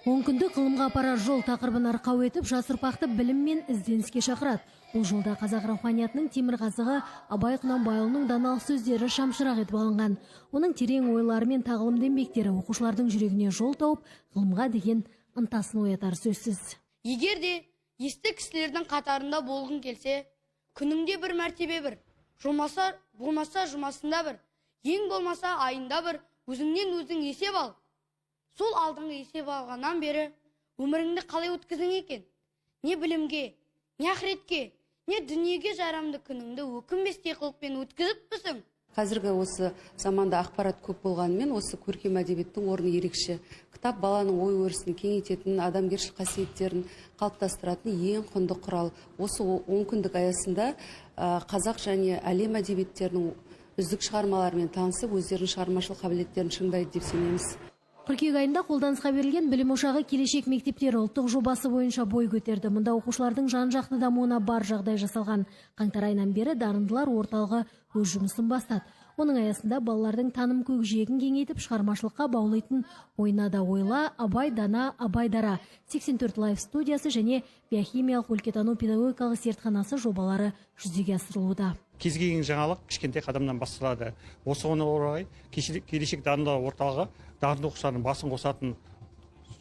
10 күндік ғылымға апарар жол тақырыбын арқау етіп, жас ұрпақты білім мен ізденіске шақырады. Бұл жолда қазақ руханиятының темірқазығы Абай Құнанбайұлының даналық сөздері шамшырақ етіп алынған. Оның терең ойлары мен тағылымды еңбектері оқушылардың жүрегіне жол тауып, ғылымға деген ынтасын оятар сөзсіз. Егер де есті кісілердің қатарында болғың келсе, күніңде бір мәртебе бір, болмаса жұмасында бір, ең болмаса айында бір, өзіңнен өзің есеп ал. Сол алдыңғы есеп алғаннан бері өміріңді қалай өткіздің екен? Не білімге, не ақыретке, не дүниеге жарамды күніңді өкінбестей қылықпен өткізіппісің? Қазіргі осы заманда ақпарат көп болғанымен, осы көркем әдебиеттің орны ерекше. Кітап баланың ой өрісін кеңейтетін, адамгершілік қасиеттерін қалыптастыратын ең құнды құрал. Осы 10 күндік аясында қазақ және әлем әдебиеттерінің үздік шығармаларымен танысып, өздерінің шығармашылық қабілеттерін шыңдайды деп сенеміз. Қыркүйек айында қолданысқа берілген білім ошағы келешек мектептері ұлттық жобасы бойынша бой көтерді. Мұнда оқушылардың жан-жақты дамуына бар жағдай жасалған. Қаңтар айынан бері дарындылар орталығы өз жұмысын бастады. Оның аясында балалардың таным көкжиегін кеңейтіп, шығармашылыққа баулайтын ойна да ойла, Абай дана, Абай дара, 84 лайф студиясы және биохимиялық өлкетану педагогикалық зертханасы жобалары жүзеге асырылуда. Кез келген жаңалық кішкентай қадамнан басталады. Осыған орай келешек дарындылар орталығы дарынды оқушылардың басын қосатын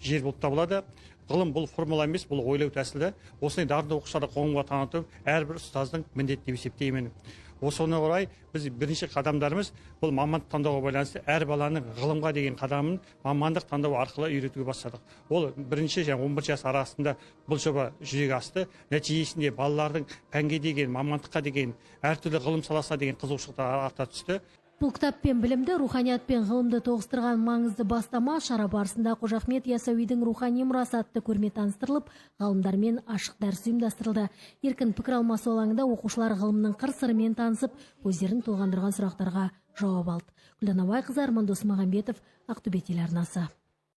жер болып табылады. Ғылым бұл формула емес, бұл ойлау тәсілі. Осындай дарынды оқушыларды қоғамға танытып, әрбір ұстаздың міндеті деп есептеймін. Осыған орай біз бірінші қадамдарымыз бұл мамандық таңдауға байланысты әр баланың ғылымға деген қадамын мамандық таңдау арқылы үйретуге бастадық. Ол бірінші және 11 жас арасында бұл жоба жүзеге асты. Нәтижесінде балалардың пәнге деген, мамандыққа деген, әртүрлі ғылым саласына деген қызығушылықтары арта түсті. Бұл кітап пен білімді, руханият пен ғылымды тоғыстырған маңызды бастама шара барысында Қожа Ахмет Яссауидің рухани мұрасы атты көрме таныстырылып, ғалымдармен ашық дәріс ұйымдастырылды. Еркін пікір алмасу алаңында оқушылар ғылымның қыр-сырымен танысып, өздерін толғандырған сұрақтарға жауап алды. Гүлдана Байқызы, Арман Досмағамбетов, Ақтөбе телеарнасы.